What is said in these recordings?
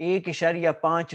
$1.5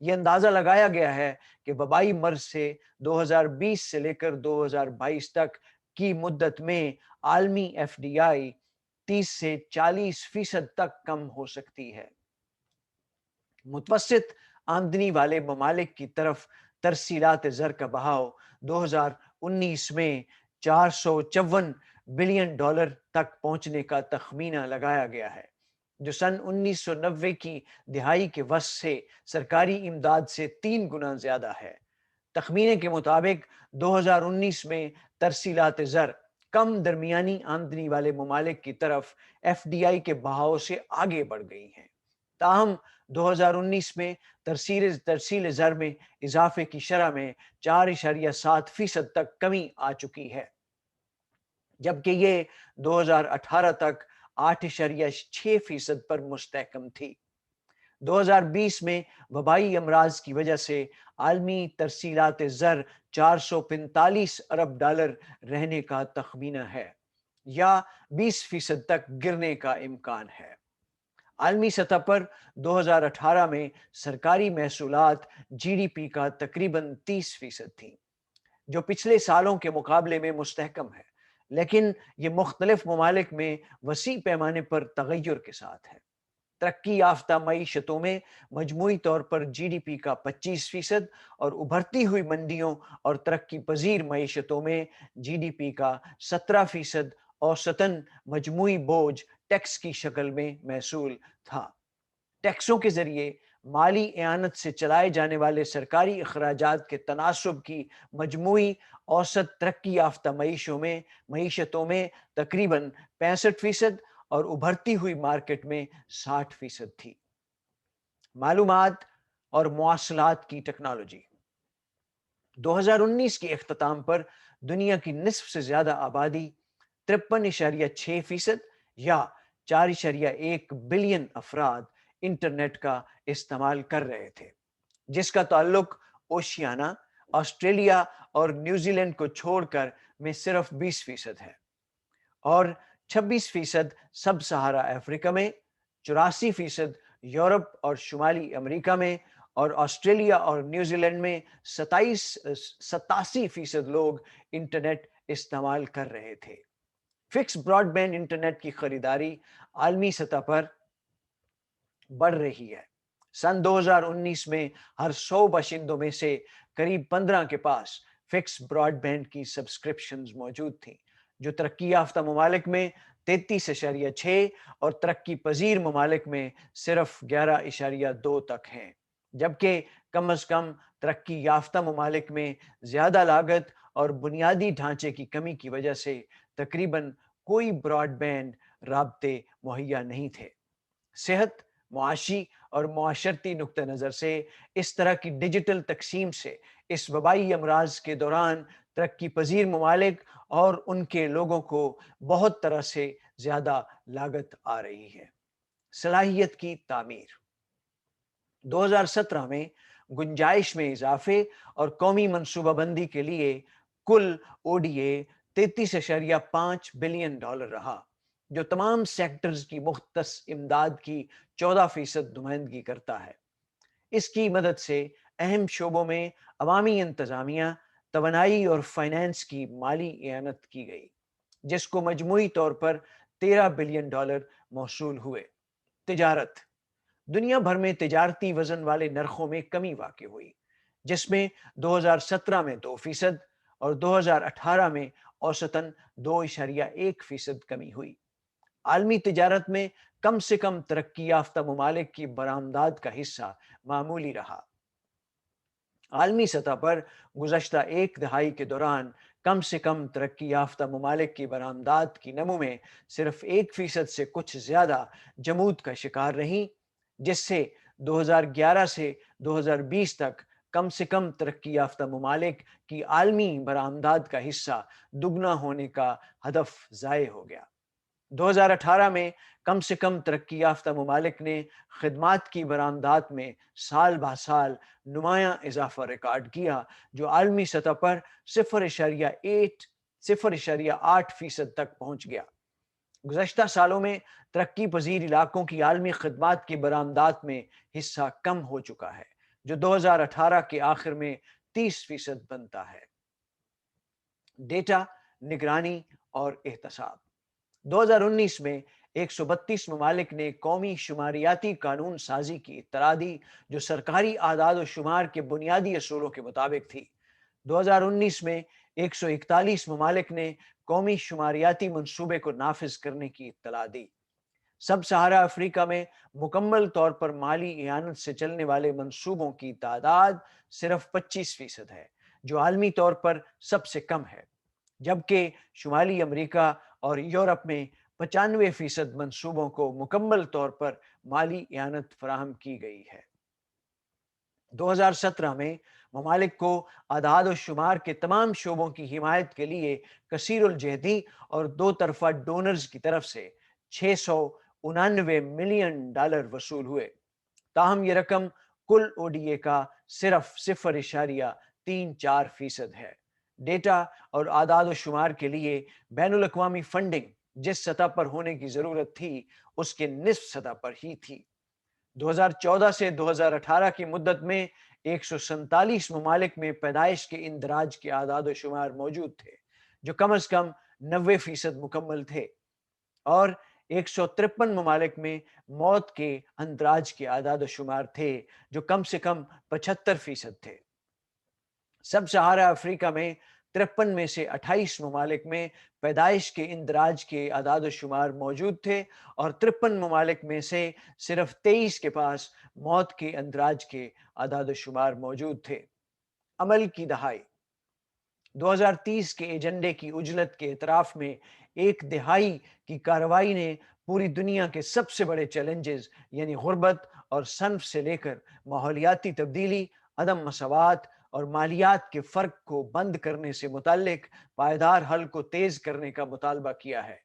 یہ اندازہ لگایا گیا ہے کہ وبائی مرض سے 2020 سے لے کر 2022 تک کی مدت میں عالمی ایف ڈی آئی 30 سے 40% تک کم ہو سکتی ہے۔ متوسط آمدنی والے ممالک کی طرف ترسیلات زر کا بہاؤ 2019 میں $454 بلین تک پہنچنے کا تخمینہ لگایا گیا ہے، جو سن 1990 کی دہائی کے وسط سے سرکاری امداد سے 3 گنا زیادہ ہے۔ تخمینے کے مطابق 2019 میں ترسیلات زر کم درمیانی آمدنی والے ممالک کی طرف ایف ڈی آئی کے بہاؤ سے آگے بڑھ گئی ہیں۔ تاہم 2019 میں ترسیل زر میں اضافے کی شرح میں 4.7% تک کمی آ چکی ہے، جبکہ یہ 2018 تک 8.6% پر مستحکم تھی۔ 2020 میں وبائی امراض کی وجہ سے عالمی ترسیلات زر $445 ارب رہنے کا تخمینہ ہے، یا 20% تک گرنے کا امکان ہے۔ عالمی سطح پر 2018 میں سرکاری محصولات جی ڈی پی کا تقریباً 30% تھی، جو پچھلے سالوں کے مقابلے میں مستحکم ہے، لیکن یہ مختلف ممالک میں وسیع پیمانے پر تغیر کے ساتھ ہے۔ ترقی یافتہ معیشتوں میں مجموعی طور پر جی ڈی پی کا 25% اور ابھرتی ہوئی منڈیوں اور ترقی پذیر معیشتوں میں جی ڈی پی کا 17% اوسطاً مجموعی بوجھ ٹیکس کی شکل میں موصول تھا۔ ٹیکسوں کے ذریعے مالی اعانت سے چلائے جانے والے سرکاری اخراجات کے تناسب کی مجموعی اوسط ترقی یافتہ معیشتوں میں تقریباً 65% اور ابھرتی ہوئی مارکیٹ میں 60% تھی۔ معلومات اور مواصلات کی ٹیکنالوجی 2019 کے اختتام پر دنیا کی نصف سے زیادہ آبادی 53.6% یا 4.1 بلین افراد انٹرنیٹ کا استعمال کر رہے تھے، جس کا تعلق اوشیانا، آسٹریلیا اور نیوزی لینڈ کو چھوڑ کر میں صرف 20% ہے، اور 26% سب سہارا افریقہ میں، 84% یورپ اور شمالی امریکہ میں، اور آسٹریلیا اور نیوزی لینڈ میں 87% لوگ انٹرنیٹ استعمال کر رہے تھے۔ فکس براڈ بینڈ انٹرنیٹ کی خریداری عالمی سطح پر بڑھ رہی ہے۔ سن 2019 میں ہر 100 باشندوں میں سے قریب 15 کے پاس فکس براڈ بینڈ کی سبسکرپشنز موجود تھیں، جو ترقی یافتہ ممالک میں 33.6 اور ترقی پذیر ممالک میں صرف 11.2 تک ہیں، جبکہ کم از کم ترقی یافتہ ممالک میں زیادہ لاگت اور بنیادی ڈھانچے کی کمی کی وجہ سے تقریباً کوئی براڈ بینڈ رابطے مہیا نہیں تھے۔ صحت، معاشی اور معاشرتی نقطہ نظر سے اس طرح کی ڈیجیٹل تقسیم سے اس وبائی امراض کے دوران ترقی پذیر ممالک اور ان کے لوگوں کو بہت طرح سے زیادہ لاگت آ رہی ہے۔ صلاحیت کی تعمیر 2017 میں گنجائش میں اضافے اور قومی منصوبہ بندی کے لیے کل او ڈی اے $33.5 بلین رہا، جو تمام سیکٹرز کی مختص امداد کی 14% نمائندگی کرتا ہے۔ اس کی مدد سے اہم شعبوں میں عوامی انتظامیہ، توانائی اور فائنانس کی مالی اعانت کی گئی، جس کو مجموعی طور پر $13 بلین موصول ہوئے۔ تجارت دنیا بھر میں تجارتی وزن والے نرخوں میں کمی واقع ہوئی، جس میں 2017 میں 2% اور 2018 میں اوسطاً 2.1% کمی ہوئی۔ عالمی تجارت میں کم سے کم ترقی یافتہ ممالک کی برآمدات کا حصہ معمولی رہا۔ عالمی سطح پر گزشتہ ایک دہائی کے دوران کم سے کم ترقی یافتہ ممالک کی برآمدات کی نمو میں صرف 1% سے کچھ زیادہ جمود کا شکار رہیں، جس سے 2011 سے 2020 تک کم سے کم ترقی یافتہ ممالک کی عالمی برآمدات کا حصہ دگنا ہونے کا ہدف ضائع ہو گیا۔ 2018 میں کم سے کم ترقی یافتہ ممالک نے خدمات کی برآمدات میں سال بہ سال نمایاں اضافہ ریکارڈ کیا، جو عالمی سطح پر 0.8% تک پہنچ گیا۔ گزشتہ سالوں میں ترقی پذیر علاقوں کی عالمی خدمات کی برآمدات میں حصہ کم ہو چکا ہے، جو 2018 کے آخر میں 30% بنتا ہے۔ ڈیٹا، نگرانی اور احتساب۔ 2019 میں 132 ممالک نے قومی شماریاتی قانون سازی کی اطلاع دی جو سرکاری اعداد و شمار کے بنیادی اصولوں کے مطابق تھی۔ 2019 میں 141 ممالک نے قومی شماریاتی منصوبے کو نافذ کرنے کی اطلاع دی۔ سب سہارا افریقہ میں مکمل طور پر مالی اعانت سے چلنے والے منصوبوں کی تعداد صرف 25% ہے، جو عالمی طور پر سب سے کم ہے، جبکہ شمالی امریکہ اور یورپ میں 95% منصوبوں کو مکمل طور پر مالی اعانت فراہم کی گئی ہے۔ 2017 میں ممالک کو اعداد و شمار کے تمام شعبوں کی حمایت کے لیے کثیر الجہتی اور دو طرفہ ڈونرز کی طرف سے $699 ملین وصول ہوئے، تاہم یہ رقم کل او ڈی اے کا صرف 0.34% ہے۔ ڈیٹا اور اعداد و شمار کے لیے بین الاقوامی فنڈنگ جس سطح پر ہونے کی ضرورت تھی اس کے نصف سطح پر ہی تھی۔ 2014 سے 2018 کی مدت میں 147 ممالک میں پیدائش کے اندراج کے اعداد و شمار موجود تھے جو کم از کم 90% مکمل تھے، اور 153 ممالک میں موت کے اندراج کے اعداد و شمار تھے جو کم سے کم 75% تھے۔ سب سہارا افریقہ میں 53 میں سے 28 ممالک میں پیدائش کے اندراج کے اعداد و شمار موجود تھے، اور 53 ممالک میں سے صرف 23 کے پاس موت کے اندراج کے اعداد و شمار موجود تھے۔ عمل کی دہائی۔ 2030 کے ایجنڈے کی عجلت کے اعتراف میں ایک دہائی کی کارروائی نے پوری دنیا کے سب سے بڑے چیلنجز یعنی غربت اور صنف سے لے کر ماحولیاتی تبدیلی، عدم مساوات اور مالیات کے فرق کو بند کرنے سے متعلق پائیدار حل کو تیز کرنے کا مطالبہ کیا ہے۔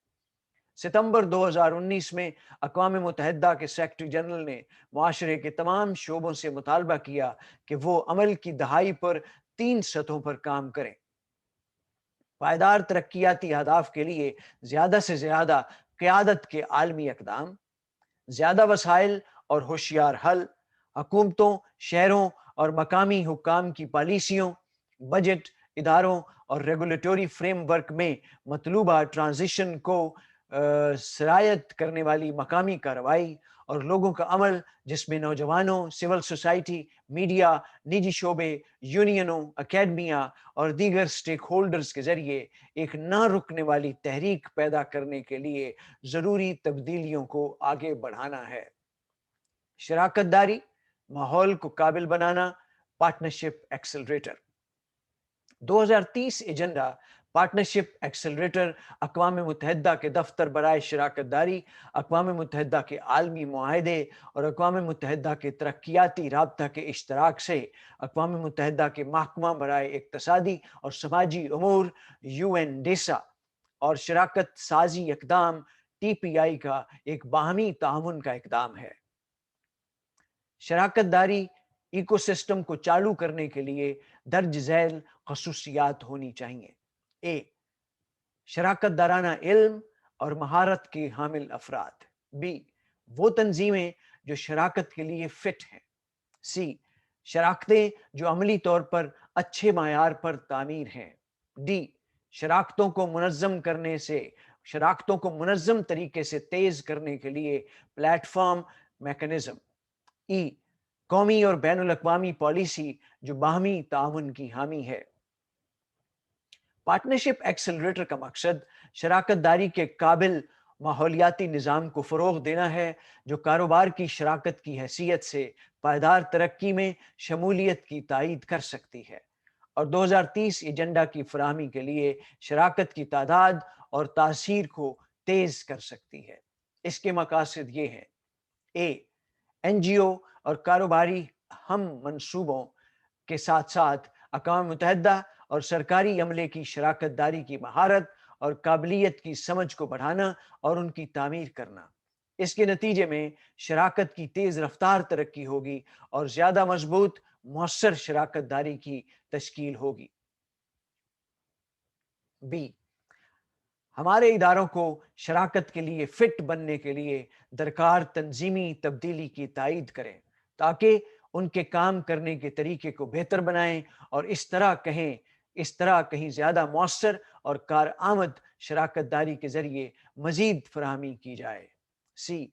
ستمبر 2019 میں اقوام متحدہ کے سیکرٹری جنرل نے معاشرے کے تمام شعبوں سے مطالبہ کیا کہ وہ عمل کی دہائی پر 3 سطحوں پر کام کریں: پائیدار ترقیاتی اہداف کے لیے زیادہ سے زیادہ قیادت کے عالمی اقدام، زیادہ وسائل اور ہوشیار حل، حکومتوں، شہروں اور مقامی حکام کی پالیسیوں، بجٹ، اداروں اور ریگولیٹوری فریم ورک میں مطلوبہ ٹرانزیشن کو سرایت کرنے والی مقامی کارروائی، اور لوگوں کا عمل جس میں نوجوانوں، سول سوسائٹی، میڈیا، نجی شعبے، یونینوں، اکیڈمیا اور دیگر سٹیک ہولڈرز کے ذریعے ایک نہ رکنے والی تحریک پیدا کرنے کے لیے ضروری تبدیلیوں کو آگے بڑھانا ہے۔ شراکت داری، ماحول کو قابل بنانا، partnership accelerator. 2030 agenda partnership accelerator اقوام متحدہ کے دفتر برائے شراکت داری، اقوام متحدہ کے عالمی معاہدے اور اقوام متحدہ کے ترقیاتی رابطہ کے اشتراک سے اقوام متحدہ کے محکمہ برائے اقتصادی اور سماجی امور UNDESA اور شراکت سازی اقدام TPI کا ایک باہمی تعاون کا اقدام ہے۔ شراکت داری ایکو سسٹم کو چالو کرنے کے لیے درج ذیل خصوصیات ہونی چاہیے۔ اے، شراکت دارانہ علم اور مہارت کے حامل افراد۔ بی، وہ تنظیمیں جو شراکت کے لیے فٹ ہیں۔ سی، شراکتیں جو عملی طور پر اچھے معیار پر تعمیر ہیں۔ ڈی، شراکتوں کو منظم طریقے سے تیز کرنے کے لیے پلیٹ فارم میکنزم۔ ای، قومی اور بین الاقوامی پالیسی جو باہمی تعاون کی حامی ہے۔ پارٹنرشپ ایکسلریٹر کا مقصد شراکت داری کے قابل ماحولیاتی نظام کو فروغ دینا ہے جو کاروبار کی شراکت کی حیثیت سے پائیدار ترقی میں شمولیت کی تائید کر سکتی ہے، اور 2030 ایجنڈا کی فراہمی کے لیے شراکت کی تعداد اور تاثیر کو تیز کر سکتی ہے۔ اس کے مقاصد یہ ہیں: اے، NGO اور کاروباری ہم منصوبوں کے ساتھ ساتھ اقوام متحدہ اور سرکاری عملے کی شراکت داری کی مہارت اور قابلیت کی سمجھ کو بڑھانا اور ان کی تعمیر کرنا۔ اس کے نتیجے میں شراکت کی تیز رفتار ترقی ہوگی اور زیادہ مضبوط، مؤثر شراکت داری کی تشکیل ہوگی۔ بی، ہمارے اداروں کو شراکت کے لیے فٹ بننے کے لیے درکار تنظیمی تبدیلی کی تائید کریں تاکہ ان کے کام کرنے کے طریقے کو بہتر بنائیں اور اس طرح کہیں زیادہ مؤثر اور کارآمد شراکت داری کے ذریعے مزید فراہمی کی جائے۔ سی،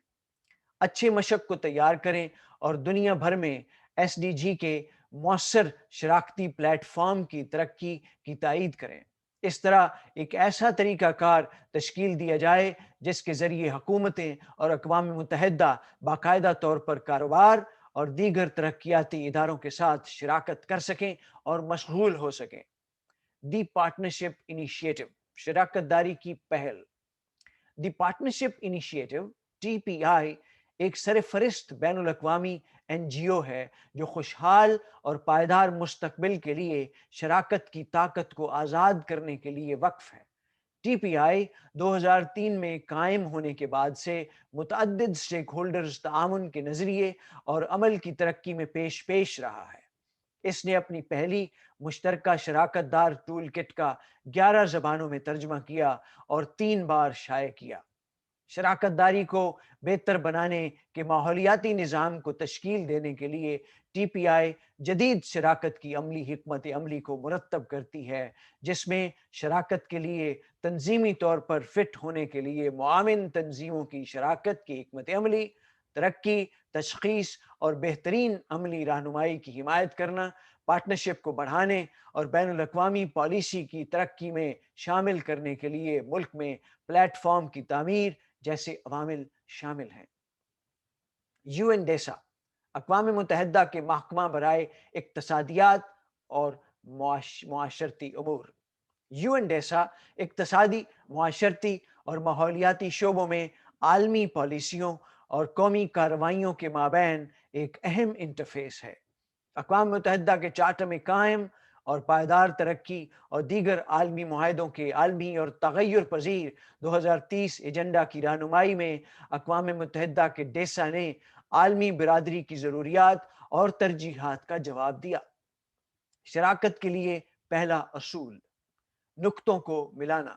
اچھے مشق کو تیار کریں اور دنیا بھر میں ایس ڈی جی کے مؤثر شراکتی پلیٹ فارم کی ترقی کی تائید کریں۔ اس طرح ایک ایسا طریقہ کار تشکیل دیا جائے جس کے ذریعے حکومتیں اور اقوام متحدہ باقاعدہ طور پر کاروبار اور دیگر ترقیاتی اداروں کے ساتھ شراکت کر سکیں اور مشغول ہو سکیں۔ دی پارٹنرشپ انیشیٹو، شراکت داری کی پہل۔ The partnership initiative T P I ایک سرفہرست بین الاقوامی این جی او ہے جو خوشحال اور پائیدار مستقبل کے لیے شراکت کی طاقت کو آزاد کرنے کے لیے وقف ہے۔ ٹی پی آئی 2003 میں قائم ہونے کے بعد سے متعدد سٹیک ہولڈرز تعاون کے نظریے اور عمل کی ترقی میں پیش رہا ہے۔ اس نے اپنی پہلی مشترکہ شراکت دار ٹول کٹ کا 11 زبانوں میں ترجمہ کیا اور 3 بار شائع کیا۔ شراکت داری کو بہتر بنانے کے ماحولیاتی نظام کو تشکیل دینے کے لیے ٹی پی آئی جدید شراکت کی عملی حکمت عملی کو مرتب کرتی ہے، جس میں شراکت کے لیے تنظیمی طور پر فٹ ہونے کے لیے معاون تنظیموں کی شراکت کی حکمت عملی، ترقی، تشخیص اور بہترین عملی رہنمائی کی حمایت کرنا، پارٹنرشپ کو بڑھانے اور بین الاقوامی پالیسی کی ترقی میں شامل کرنے کے لیے ملک میں پلیٹ فارم کی تعمیر جیسے عوامل شامل ہیں۔ یو این ڈیسا، اقوام متحدہ کے محکمہ برائے اقتصادیات اور معاشرتی امور۔ یو این ڈیسا اقتصادی، معاشرتی اور ماحولیاتی شعبوں میں عالمی پالیسیوں اور قومی کارروائیوں کے مابین ایک اہم انٹرفیس ہے۔ اقوام متحدہ کے چارٹر میں قائم اور پائیدار ترقی اور دیگر عالمی معاہدوں کے عالمی اور تغیر پذیر 2030 ایجنڈا کی رہنمائی میں اقوام متحدہ کے ڈیسا نے عالمی برادری کی ضروریات اور ترجیحات کا جواب دیا۔ شراکت کے لیے پہلا اصول، نقطوں کو ملانا۔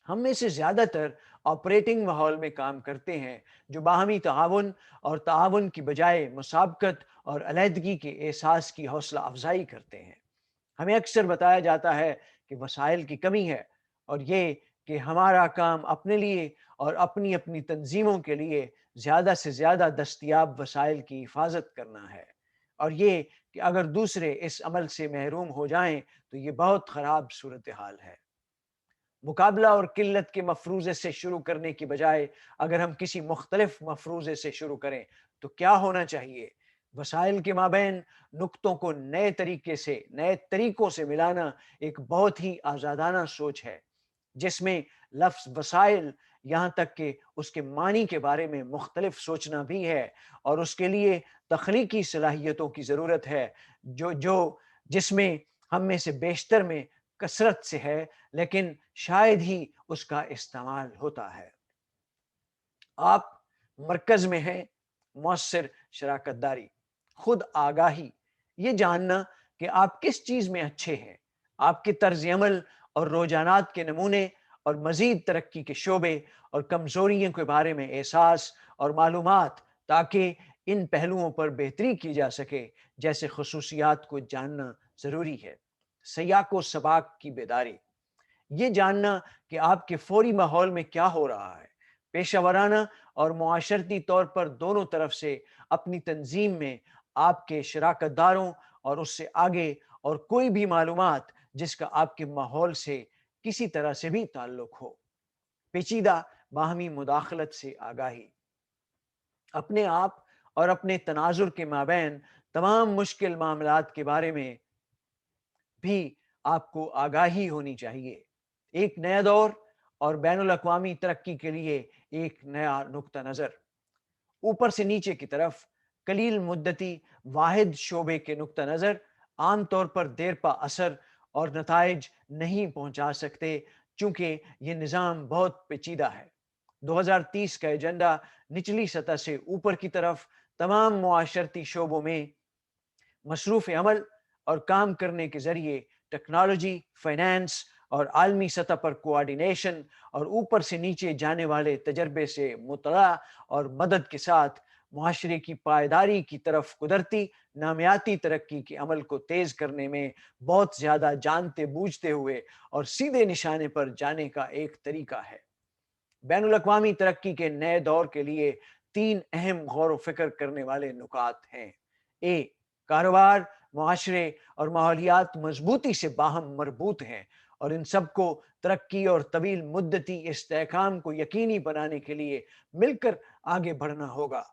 ہم میں سے زیادہ تر آپریٹنگ ماحول میں کام کرتے ہیں جو باہمی تعاون اور تعاون کی بجائے مسابقت اور علیحدگی کے احساس کی حوصلہ افزائی کرتے ہیں۔ ہمیں اکثر بتایا جاتا ہے کہ وسائل کی کمی ہے اور یہ کہ ہمارا کام اپنے لیے اور اپنی تنظیموں کے لیے زیادہ سے زیادہ دستیاب وسائل کی حفاظت کرنا ہے، اور یہ کہ اگر دوسرے اس عمل سے محروم ہو جائیں تو یہ بہت خراب صورتحال ہے۔ مقابلہ اور قلت کے مفروضے سے شروع کرنے کی بجائے اگر ہم کسی مختلف مفروضے سے شروع کریں تو کیا ہونا چاہیے؟ وسائل کے مابین نقطوں کو نئے طریقوں سے ملانا ایک بہت ہی آزادانہ سوچ ہے، جس میں لفظ وسائل یہاں تک کہ اس کے معنی کے بارے میں مختلف سوچنا بھی ہے، اور اس کے لیے تخلیقی صلاحیتوں کی ضرورت ہے جس میں ہم میں سے بیشتر میں کثرت سے ہے، لیکن شاید ہی اس کا استعمال ہوتا ہے۔ آپ مرکز میں ہیں۔ مؤثر شراکت داری، خود آگاہی، یہ جاننا کہ آپ کس چیز میں اچھے ہیں، آپ کے طرز عمل اور رجحانات کے نمونے اور مزید ترقی کے شعبے اور کمزوریوں کے بارے میں احساس اور معلومات، تاکہ ان پہلوؤں پر بہتری کی جا سکے جیسے خصوصیات کو جاننا ضروری ہے۔ سیاق و سباق کی بیداری، یہ جاننا کہ آپ کے فوری ماحول میں کیا ہو رہا ہے، پیشہ ورانہ اور معاشرتی طور پر دونوں طرف سے اپنی تنظیم میں آپ کے شراکت داروں اور اس سے آگے اور کوئی بھی معلومات جس کا آپ کے ماحول سے کسی طرح سے بھی تعلق ہو۔ پیچیدہ باہمی مداخلت سے آگاہی، اپنے آپ اور اپنے تناظر کے مابین تمام مشکل معاملات کے بارے میں بھی آپ کو آگاہی ہونی چاہیے۔ ایک نیا دور اور بین الاقوامی ترقی کے لیے ایک نیا نقطہ نظر، اوپر سے نیچے کی طرف قلیل مدتی واحد شعبے کے نقطہ نظر عام طور پر دیر پا اثر اور نتائج نہیں پہنچا سکتے، چونکہ یہ نظام بہت پیچیدہ ہے۔ 2030 کا ایجنڈا نچلی سطح سے اوپر کی طرف تمام معاشرتی شعبوں میں مصروف عمل اور کام کرنے کے ذریعے ٹیکنالوجی، فائنانس اور عالمی سطح پر کوآرڈینیشن اور اوپر سے نیچے جانے والے تجربے سے مطلع اور مدد کے ساتھ معاشرے کی پائیداری کی طرف قدرتی نامیاتی ترقی کے عمل کو تیز کرنے میں بہت زیادہ جانتے بوجھتے ہوئے اور سیدھے نشانے پر جانے کا ایک طریقہ ہے۔ بین الاقوامی ترقی کے نئے دور کے لیے 3 اہم غور و فکر کرنے والے نکات ہیں۔ کاروبار، معاشرے اور ماحولیات مضبوطی سے باہم مربوط ہیں اور ان سب کو ترقی اور طویل مدتی استحکام کو یقینی بنانے کے لیے مل کر آگے بڑھنا ہوگا۔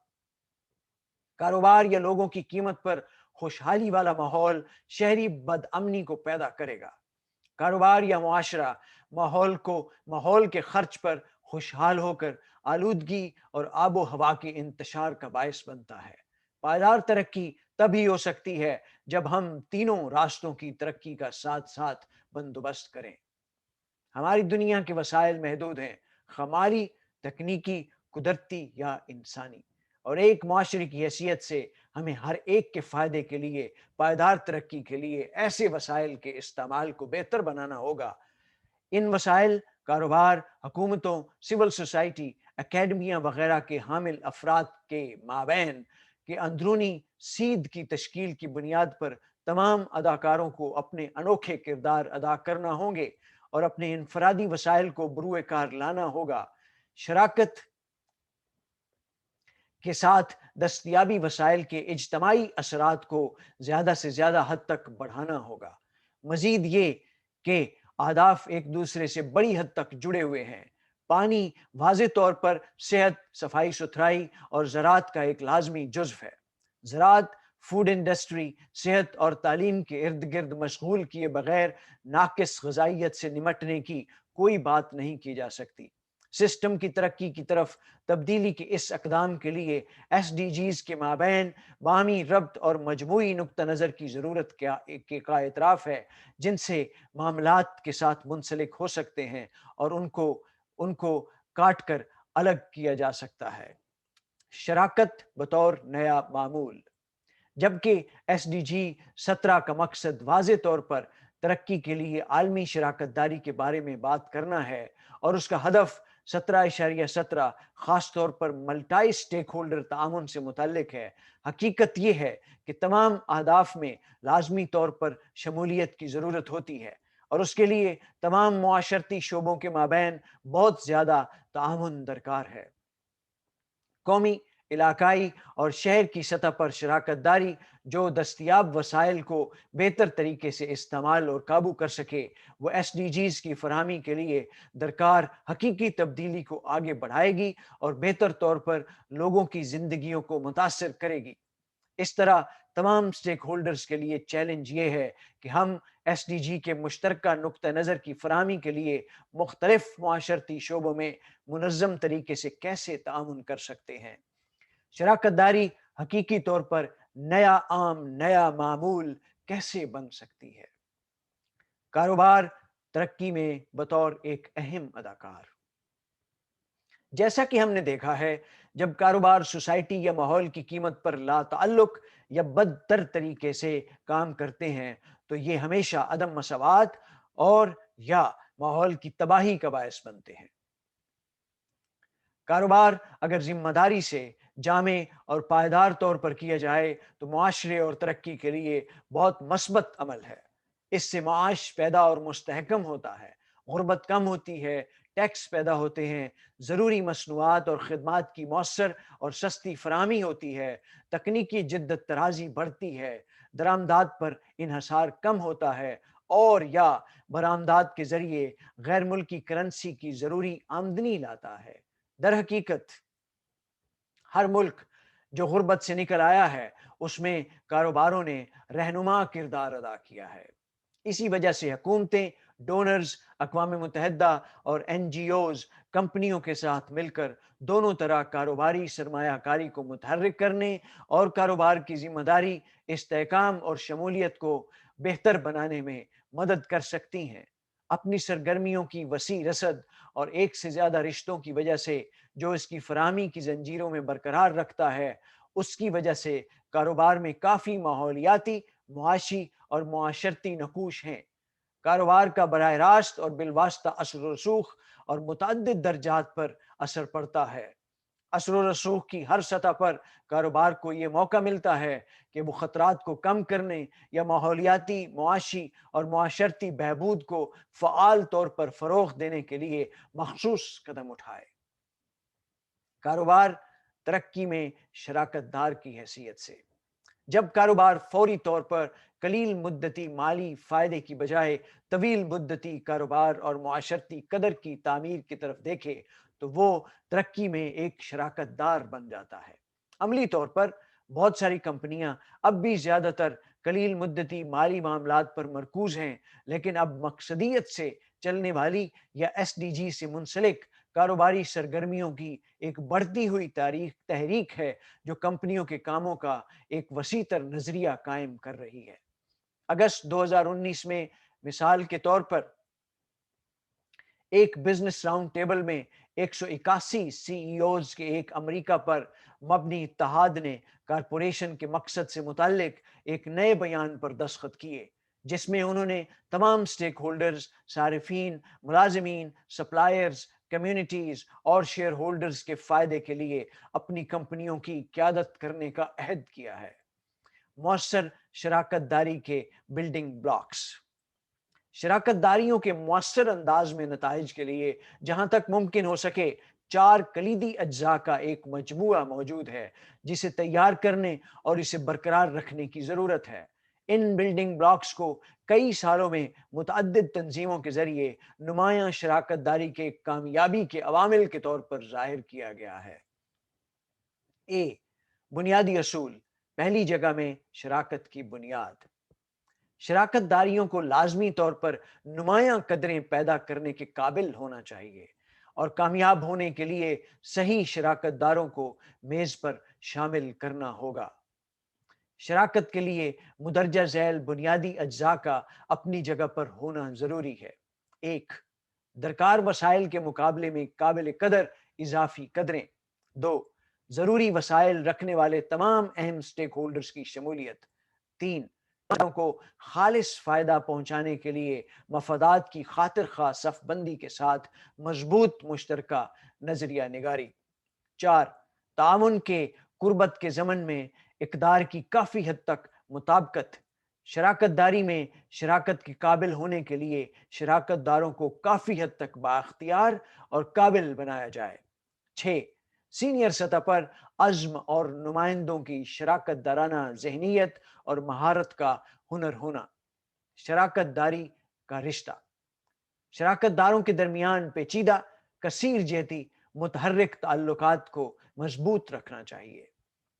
کاروبار یا لوگوں کی قیمت پر خوشحالی والا ماحول شہری بد امنی کو پیدا کرے گا۔ کاروبار یا معاشرہ ماحول کے خرچ پر خوشحال ہو کر آلودگی اور آب و ہوا کے انتشار کا باعث بنتا ہے۔ پائیدار ترقی تبھی ہو سکتی ہے جب ہم تینوں راستوں کی ترقی کا ساتھ ساتھ بندوبست کریں۔ ہماری دنیا کے وسائل محدود ہیں، خماری، تکنیکی، قدرتی یا انسانی، اور ایک معاشرے کی حیثیت سے ہمیں ہر ایک کے فائدے کے لیے پائیدار ترقی کے لیے ایسے وسائل کے استعمال کو بہتر بنانا ہوگا۔ ان وسائل کاروبار، حکومتوں، سول سوسائٹی، اکیڈمیا وغیرہ کے حامل افراد کے مابین کے اندرونی سیدھ کی تشکیل کی بنیاد پر تمام اداکاروں کو اپنے انوکھے کردار ادا کرنا ہوں گے اور اپنے انفرادی وسائل کو بروئے کار لانا ہوگا۔ شراکت کے ساتھ دستیابی وسائل کے اجتماعی اثرات کو زیادہ سے زیادہ حد تک بڑھانا ہوگا۔ مزید یہ کہ اہداف ایک دوسرے سے بڑی حد تک جڑے ہوئے ہیں۔ پانی واضح طور پر صحت، صفائی ستھرائی اور زراعت کا ایک لازمی جزو ہے۔ زراعت، فوڈ انڈسٹری، صحت اور تعلیم کے ارد گرد مشغول کیے بغیر ناقص غذائیت سے نمٹنے کی کوئی بات نہیں کی جا سکتی۔ سسٹم کی ترقی کی طرف تبدیلی کے اس اقدام کے لیے ایس ڈی جیز کے مابین باہمی ربط اور مجموعی نقطہ نظر کی ضرورت کا اعتراف ہے، جن سے معاملات کے ساتھ منسلک ہو سکتے ہیں اور ان کو کاٹ کر الگ کیا جا سکتا ہے۔ شراکت بطور نیا معمول۔ جبکہ ایس ڈی جی 17 کا مقصد واضح طور پر ترقی کے لیے عالمی شراکت داری کے بارے میں بات کرنا ہے اور اس کا ہدف 17.17 خاص طور پر ملٹائی سٹیک ہولڈر تعاون سے متعلق ہے۔ حقیقت یہ ہے کہ تمام اہداف میں لازمی طور پر شمولیت کی ضرورت ہوتی ہے اور اس کے لیے تمام معاشرتی شعبوں کے مابین بہت زیادہ تعاون درکار ہے۔ قومی، علاقائی اور شہر کی سطح پر شراکت داری جو دستیاب وسائل کو بہتر طریقے سے استعمال اور قابو کر سکے، وہ ایس ڈی جیز کی فراہمی کے لیے درکار حقیقی تبدیلی کو آگے بڑھائے گی اور بہتر طور پر لوگوں کی زندگیوں کو متاثر کرے گی۔ اس طرح تمام سٹیک ہولڈرز کے لیے چیلنج یہ ہے کہ ہم ایس ڈی جی کے مشترکہ نقطہ نظر کی فراہمی کے لیے مختلف معاشرتی شعبوں میں منظم طریقے سے کیسے تعاون کر سکتے ہیں۔ شراکت داری حقیقی طور پر نیا معمول کیسے بن سکتی ہے؟ کاروبار ترقی میں بطور ایک اہم اداکار۔ جیسا کہ ہم نے دیکھا ہے، جب کاروبار سوسائٹی یا ماحول کی قیمت پر لا تعلق یا بدتر طریقے سے کام کرتے ہیں تو یہ ہمیشہ عدم مساوات اور یا ماحول کی تباہی کا باعث بنتے ہیں۔ کاروبار اگر ذمہ داری سے جامع اور پائیدار طور پر کیا جائے تو معاشرے اور ترقی کے لیے بہت مثبت عمل ہے۔ اس سے معاش پیدا اور مستحکم ہوتا ہے، غربت کم ہوتی ہے، ٹیکس پیدا ہوتے ہیں، ضروری مصنوعات اور خدمات کی مؤثر اور سستی فراہمی ہوتی ہے، تکنیکی جدت طرازی بڑھتی ہے، درآمدات پر انحصار کم ہوتا ہے اور یا برآمدات کے ذریعے غیر ملکی کرنسی کی ضروری آمدنی لاتا ہے۔ در حقیقت ہر ملک جو غربت سے نکل آیا ہے اس میں کاروباروں نے رہنما کردار ادا کیا ہے۔ اسی وجہ سے حکومتیں، ڈونرز، اقوام متحدہ اور این جی اوز کمپنیوں کے ساتھ مل کر دونوں طرح کاروباری سرمایہ کاری کو متحرک کرنے اور کاروبار کی ذمہ داری، استحکام اور شمولیت کو بہتر بنانے میں مدد کر سکتی ہیں۔ اپنی سرگرمیوں کی وسیع رسد اور ایک سے زیادہ رشتوں کی وجہ سے جو اس کی فراہمی کی زنجیروں میں برقرار رکھتا ہے، اس کی وجہ سے کاروبار میں کافی ماحولیاتی، معاشی اور معاشرتی نقوش ہیں۔ کاروبار کا براہ راست اور بالواسطہ اثر و رسوخ اور متعدد درجات پر اثر پڑتا ہے۔ اثر و رسوخ کی ہر سطح پر کاروبار کو یہ موقع ملتا ہے کہ وہ خطرات کو کم کرنے یا ماحولیاتی، معاشی اور معاشرتی بہبود کو فعال طور پر فروغ دینے کے لیے مخصوص قدم اٹھائے۔ کاروبار ترقی میں شراکت دار کی حیثیت سے، جب کاروبار فوری طور پر قلیل مدتی مالی فائدے کی بجائے طویل مدتی کاروبار اور معاشرتی قدر کی تعمیر کی طرف دیکھے تو وہ ترقی میں ایک شراکت دار بن جاتا ہے۔ عملی طور پر بہت ساری کمپنیاں اب بھی زیادہ تر قلیل مدتی مالی معاملات پر مرکوز ہیں، لیکن اب مقصدیت سے چلنے والی یا SDG سے منسلک کاروباری سرگرمیوں کی ایک بڑھتی ہوئی تحریک ہے جو کمپنیوں کے کاموں کا ایک وسیع تر نظریہ قائم کر رہی ہے۔ اگست 2019 میں مثال کے طور پر ایک بزنس راؤنڈ ٹیبل میں 181 CEOs کے ایک امریکہ پر مبنی اتحاد نے کارپوریشن کے مقصد سے متعلق ایک نئے بیان پر دستخط کیے، جس میں انہوں نے تمام سٹیک ہولڈرز، صارفین، ملازمین، سپلائرز، کمیونٹیز اور شیئر ہولڈرز کے فائدے کے لیے اپنی کمپنیوں کی قیادت کرنے کا عہد کیا ہے۔ مؤثر شراکت داری کے بلڈنگ بلاکس۔ شراکت داریوں کے مؤثر انداز میں نتائج کے لیے جہاں تک ممکن ہو سکے 4 کلیدی اجزاء کا ایک مجموعہ موجود ہے جسے تیار کرنے اور اسے برقرار رکھنے کی ضرورت ہے۔ ان بلڈنگ بلاکس کو کئی سالوں میں متعدد تنظیموں کے ذریعے نمایاں شراکت داری کے کامیابی کے عوامل کے طور پر ظاہر کیا گیا ہے۔ بنیادی اصول۔ پہلی جگہ میں شراکت کی بنیاد۔ شراکت داریوں کو لازمی طور پر نمایاں قدریں پیدا کرنے کے قابل ہونا چاہیے اور کامیاب ہونے کے لیے صحیح شراکت داروں کو میز پر شامل کرنا ہوگا۔ شراکت کے لیے مندرجہ ذیل بنیادی اجزاء کا اپنی جگہ پر ہونا ضروری ہے۔ 1. درکار وسائل کے مقابلے میں قابل قدر اضافی قدریں۔ 2. ضروری وسائل رکھنے والے تمام اہم سٹیک ہولڈرز کی شمولیت۔ 3. کو خالص فائدہ پہنچانے کے لیے مفادات کی خاطر خواہ صف بندی کے ساتھ مضبوط مشترکہ نظریہ نگاری۔ 4. تعاون کے قربت کے ضمن میں اقدار کی کافی حد تک مطابقت۔ شراکت داری میں شراکت کے قابل ہونے کے لیے شراکت داروں کو کافی حد تک بااختیار اور قابل بنایا جائے۔ 6. سینئر سطح پر عزم اور نمائندوں کی شراکت دارانہ ذہنیت اور مہارت کا ہنر ہونا۔ شراکت داری کا رشتہ۔ شراکت داروں کے درمیان پیچیدہ، کثیر جہتی، متحرک تعلقات کو مضبوط رکھنا چاہیے۔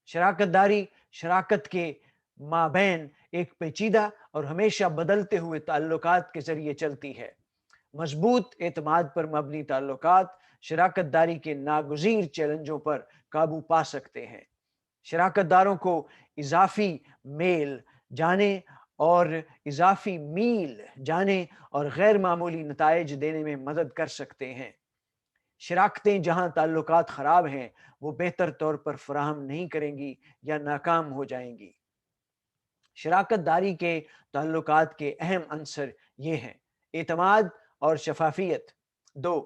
شراکت داری شراکت کے مابین ایک پیچیدہ اور ہمیشہ بدلتے ہوئے تعلقات کے ذریعے چلتی ہے۔ مضبوط اعتماد پر مبنی تعلقات شراکت داری کے ناگزیر چیلنجوں پر قابو پا سکتے ہیں۔ شراکت داروں کو اضافی میل جانے اور غیر معمولی نتائج دینے میں مدد کر سکتے ہیں۔ شراکتیں جہاں تعلقات خراب ہیں وہ بہتر طور پر فراہم نہیں کریں گی یا ناکام ہو جائیں گی۔ شراکت داری کے تعلقات کے اہم عنصر یہ ہیں: اعتماد اور شفافیت۔ 2.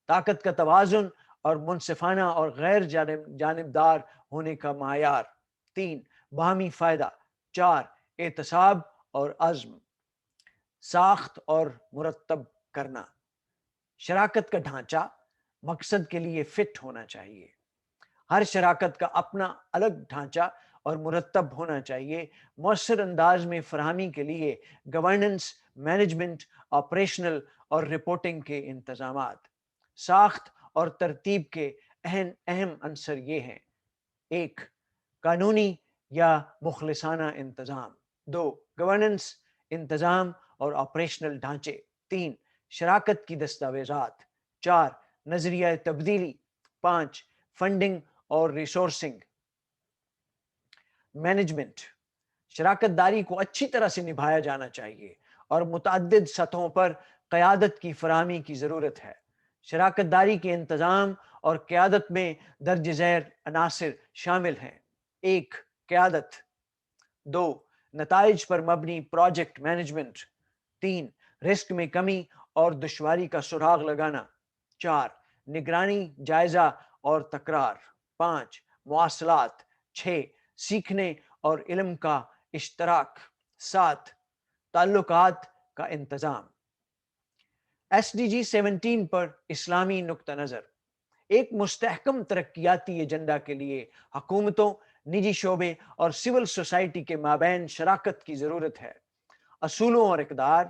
طاقت کا توازن اور منصفانہ اور غیر جانبدار ہونے کا معیار۔ 3. باہمی فائدہ۔ 4. احتساب اور عزم۔ ساخت اور مرتب کرنا۔ شراکت کا ڈھانچہ مقصد کے لیے فٹ ہونا چاہیے۔ ہر شراکت کا اپنا الگ ڈھانچہ اور مرتب ہونا چاہیے۔ مؤثر انداز میں فراہمی کے لیے گورننس، مینجمنٹ، آپریشنل اور رپورٹنگ کے انتظامات۔ ساخت اور ترتیب کے اہم عنصر یہ ہیں: 1. قانونی یا مخلصانہ انتظام۔ 2. گورننس، انتظام اور آپریشنل ڈھانچے۔ 3. شراکت کی دستاویزات۔ 4. نظریہ تبدیلی۔ 5. فنڈنگ اور ریسورسنگ۔ مینجمنٹ۔ شراکت داری کو اچھی طرح سے نبھایا جانا چاہیے اور متعدد سطحوں پر قیادت کی فراہمی کی ضرورت ہے۔ شراکت داری کے انتظام اور قیادت میں درج ذیل عناصر شامل ہیں: 1. قیادت۔ 2. نتائج پر مبنی پروجیکٹ مینجمنٹ۔ 3. رسک میں کمی اور دشواری کا سراغ لگانا۔ 4. نگرانی، جائزہ اور تکرار۔ 5 مواصلات، 6 سیکھنے اور علم کا اشتراک، 7 تعلقات کا انتظام۔ ایس ڈی جی 17 پر اسلامی نقطہ نظر۔ ایک مستحکم ترقیاتی ایجنڈا کے لیے حکومتوں، نجی شعبے اور سول سوسائٹی کے مابین شراکت کی ضرورت ہے۔ اصولوں اور اقدار،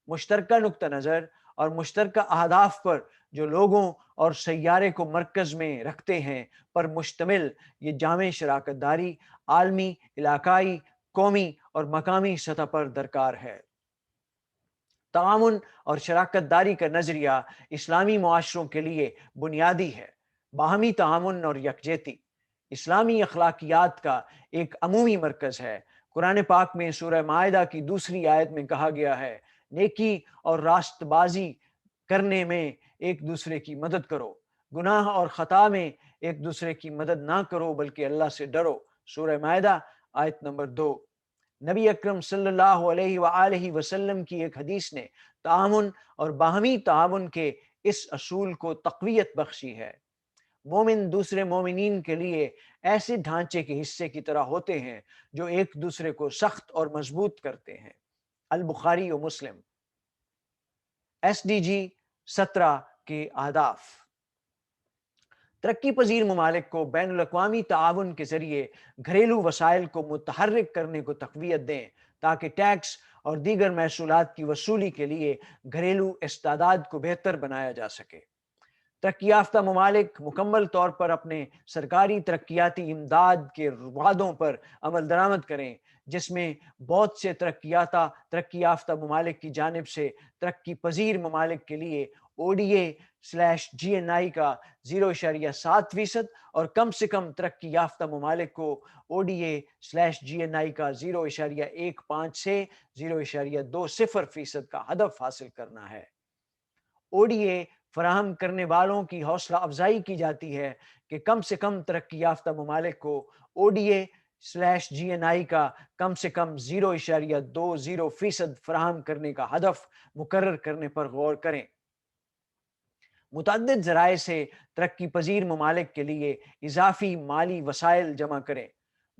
مشترکہ نقطہ نظر اور مشترکہ اہداف پر جو لوگوں اور سیارے کو مرکز میں رکھتے ہیں پر مشتمل یہ جامع شراکت داری عالمی، علاقائی، قومی اور مقامی سطح پر درکار ہے۔ تعاون اور شراکت داری کا نظریہ اسلامی معاشروں کے لیے بنیادی ہے۔ باہمی تعاون اور یکجہتی اسلامی اخلاقیات کا ایک عمومی مرکز ہے۔ قرآن پاک میں سورہ مائدہ کی 2 آیت میں کہا گیا ہے، نیکی اور راست بازی کرنے میں ایک دوسرے کی مدد کرو، گناہ اور خطا میں ایک دوسرے کی مدد نہ کرو بلکہ اللہ سے ڈرو۔ سورہ مائدہ آیت نمبر 2۔ نبی اکرم صلی اللہ علیہ وآلہ وسلم کی ایک حدیث نے تعاون اور باہمی تعاون کے اس اصول کو تقویت بخشی ہے۔ مومن دوسرے مومنین کے لیے ایسے ڈھانچے کے حصے کی طرح ہوتے ہیں جو ایک دوسرے کو سخت اور مضبوط کرتے ہیں۔ البخاری و مسلم۔ ایس ڈی جی 17 کے اہداف۔ ترقی پذیر ممالک کو بین الاقوامی تعاون کے ذریعے گھریلو وسائل کو متحرک کرنے کو تقویت دیں تاکہ ٹیکس اور دیگر محصولات کی وصولی کے لیے گھریلو استعداد کو بہتر بنایا جا سکے۔ ترقی یافتہ ممالک مکمل طور پر اپنے سرکاری ترقیاتی امداد کے وعدوں پر عمل درآمد کریں، جس میں بہت سے ترقی یافتہ ممالک کی جانب سے ترقی پذیر ممالک کے لیے ODA/GNI کا 0.7% اور کم سے کم ترقی یافتہ ممالک کو ODA/GNI کا 0.15 سے 0.20% کا ہدف حاصل کرنا ہے۔ ODA فراہم کرنے والوں کی حوصلہ افزائی کی جاتی ہے کہ کم سے کم ترقی یافتہ ممالک کو ODA/GNI کا کم سے کم 0.20% فراہم کرنے کا ہدف مقرر کرنے پر غور کریں۔ متعدد ذرائع سے ترقی پذیر ممالک کے لیے اضافی مالی وسائل جمع کریں۔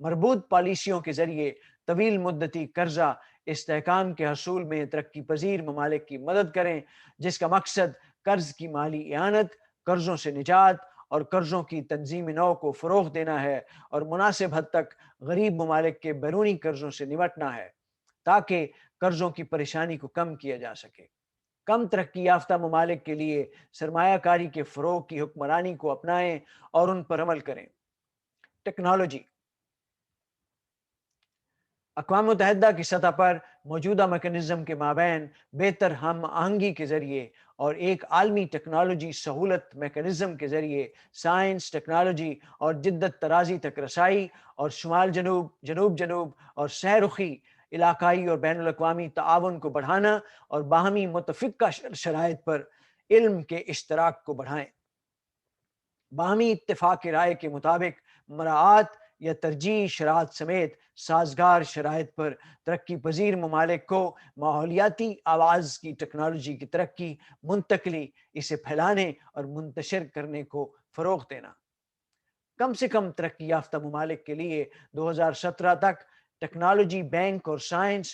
مربوط پالیسیوں کے ذریعے طویل مدتی قرضہ استحکام کے حصول میں ترقی پذیر ممالک کی مدد کریں، جس کا مقصد قرض کی مالی اعانت، قرضوں سے نجات اور قرضوں کی تنظیم نو کو فروغ دینا ہے، اور مناسب حد تک غریب ممالک کے بیرونی قرضوں سے نمٹنا ہے تاکہ قرضوں کی پریشانی کو کم کیا جا سکے۔ کم ترقی یافتہ ممالک کے لیے سرمایہ کاری کے فروغ کی حکمرانی کو اپنائیں اور ان پر عمل کریں۔ ٹیکنالوجی اقوام متحدہ کی سطح پر موجودہ میکانزم کے مابین بہتر ہم آہنگی کے ذریعے اور ایک عالمی ٹیکنالوجی سہولت میکانزم کے ذریعے سائنس، ٹیکنالوجی اور جدت طرازی تک رسائی اور شمال جنوب، جنوب جنوب اور سہ رخی علاقائی اور بین الاقوامی تعاون کو بڑھانا اور باہمی متفقہ شرائط پر علم کے اشتراک کو بڑھائیں۔ باہمی اتفاق رائے کے مطابق مراعات یا ترجیحی شرائط سمیت سازگار شرائط پر ترقی پذیر ممالک کو ماحولیاتی آواز کی ٹیکنالوجی کی ترقی، منتقلی، اسے پھیلانے اور منتشر کرنے کو فروغ دینا۔ کم سے کم ترقی یافتہ ممالک کے لیے 2017 تک ٹیکنالوجی بینک اور سائنس،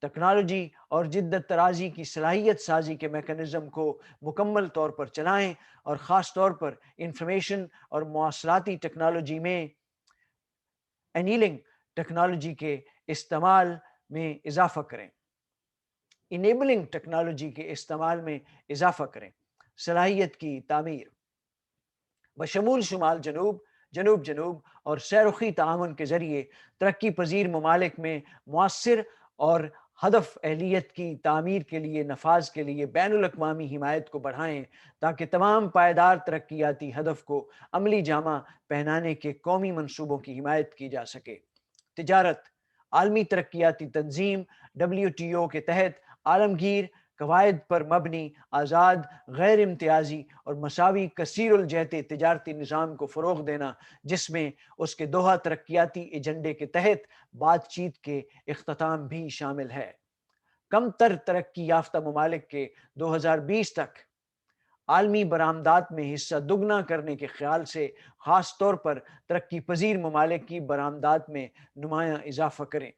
ٹیکنالوجی اور جدت طرازی کی صلاحیت سازی کے میکانزم کو مکمل طور پر چلائیں اور خاص طور پر انفارمیشن اور مواصلاتی ٹیکنالوجی میں انیلنگ ٹیکنالوجی کے استعمال میں اضافہ کریں۔ انیبلنگ ٹیکنالوجی کے استعمال میں اضافہ کریں۔ صلاحیت کی تعمیر بشمول شمال جنوب، جنوب جنوب اور سہ رخی تعاون کے ذریعے ترقی پذیر ممالک میں مؤثر اور ہدف اہلیت کی تعمیر کے لیے نفاذ کے لیے بین الاقوامی حمایت کو بڑھائیں تاکہ تمام پائیدار ترقیاتی ہدف کو عملی جامہ پہنانے کے قومی منصوبوں کی حمایت کی جا سکے۔ تجارت عالمی ترقیاتی تنظیم WTO کے تحت عالمگیر قواعد پر مبنی آزاد، غیر امتیازی اور مساوی کثیر الجہتی تجارتی نظام کو فروغ دینا، جس میں اس کے دوحہ ترقیاتی ایجنڈے کے تحت بات چیت کے اختتام بھی شامل ہے۔ کم تر ترقی یافتہ ممالک کے 2020 تک عالمی برآمدات میں حصہ دگنا کرنے کے خیال سے خاص طور پر ترقی پذیر ممالک کی برآمدات میں نمایاں اضافہ کریں۔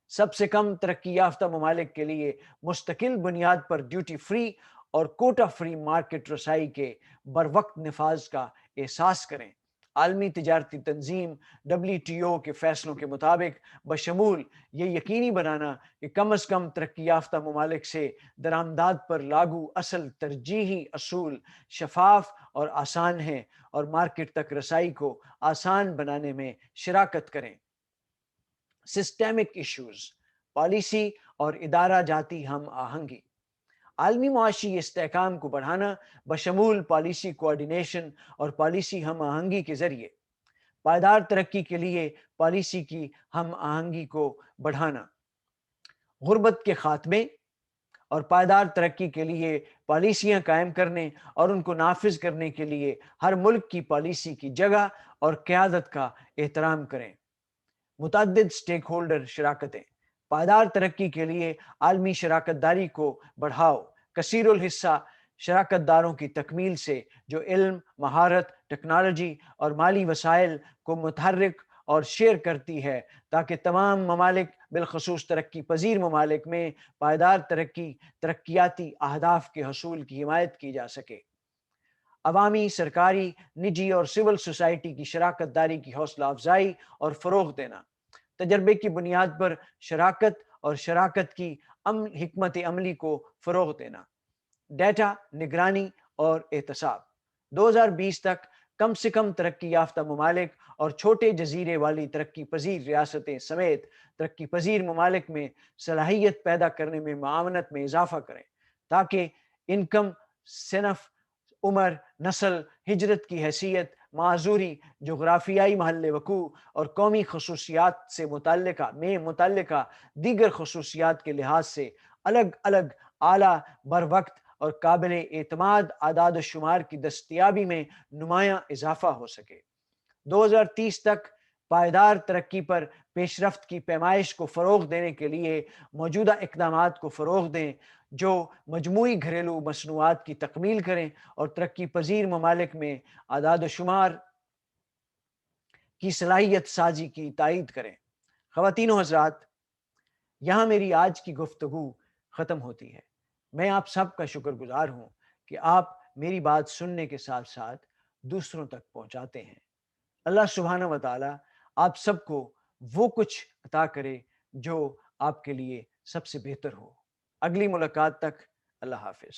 سب سے کم ترقی یافتہ ممالک کے لیے مستقل بنیاد پر ڈیوٹی فری اور کوٹا فری مارکیٹ رسائی کے بروقت نفاذ کا احساس کریں۔ عالمی تجارتی تنظیم WTO کے فیصلوں کے مطابق بشمول یہ یقینی بنانا کہ کم از کم ترقی یافتہ ممالک سے درآمدات پر لاگو اصل ترجیحی اصول شفاف اور آسان ہیں اور مارکیٹ تک رسائی کو آسان بنانے میں شراکت کریں۔ سسٹمک ایشوز، پالیسی اور ادارہ جاتی ہم آہنگی۔ عالمی معاشی استحکام کو بڑھانا بشمول پالیسی کوآرڈینیشن اور پالیسی ہم آہنگی کے ذریعے۔ پائیدار ترقی کے لیے پالیسی کی ہم آہنگی کو بڑھانا، غربت کے خاتمے اور پائیدار ترقی کے لیے پالیسیاں قائم کرنے اور ان کو نافذ کرنے کے لیے ہر ملک کی پالیسی کی جگہ اور قیادت کا احترام کریں۔ متعدد سٹیک ہولڈر شراکتیں، پائیدار ترقی کے لیے عالمی شراکت داری کو بڑھاؤ۔ کثیر الحصہ شراکت داروں کی تکمیل سے جو علم، مہارت، ٹیکنالوجی اور مالی وسائل کو متحرک اور شیئر کرتی ہے تاکہ تمام ممالک بالخصوص ترقی پذیر ممالک میں پائیدار ترقیاتی اہداف کے حصول کی حمایت کی جا سکے۔ عوامی، سرکاری، نجی اور سول سوسائٹی کی شراکت داری کی حوصلہ افزائی اور فروغ دینا۔ تجربے کی بنیاد پر شراکت اور شراکت کی حکمت عملی کو فروغ دینا۔ ڈیٹا، نگرانی اور احتساب۔ 2020 تک کم سے کم ترقی یافتہ ممالک اور چھوٹے جزیرے والی ترقی پذیر ریاستیں سمیت ترقی پذیر ممالک میں صلاحیت پیدا کرنے میں معاونت میں اضافہ کریں تاکہ انکم، صنف، عمر، نسل، ہجرت کی حیثیت، معذوری، جغرافیائی محل وقوع اور قومی خصوصیات سے متعلقہ دیگر خصوصیات کے لحاظ سے الگ الگ اعلیٰ بروقت اور قابل اعتماد اعداد و شمار کی دستیابی میں نمایاں اضافہ ہو سکے۔ 2030 تک پائیدار ترقی پر پیش رفت کی پیمائش کو فروغ دینے کے لیے موجودہ اقدامات کو فروغ دیں جو مجموعی گھریلو مصنوعات کی تکمیل کریں اور ترقی پذیر ممالک میں اعداد و شمار کی صلاحیت سازی کی تائید کریں۔ خواتین و حضرات، یہاں میری آج کی گفتگو ختم ہوتی ہے۔ میں آپ سب کا شکر گزار ہوں کہ آپ میری بات سننے کے ساتھ ساتھ دوسروں تک پہنچاتے ہیں۔ اللہ سبحانہ و تعالی آپ سب کو وہ کچھ عطا کرے جو آپ کے لیے سب سے بہتر ہو۔ اگلی ملاقات تک اللہ حافظ۔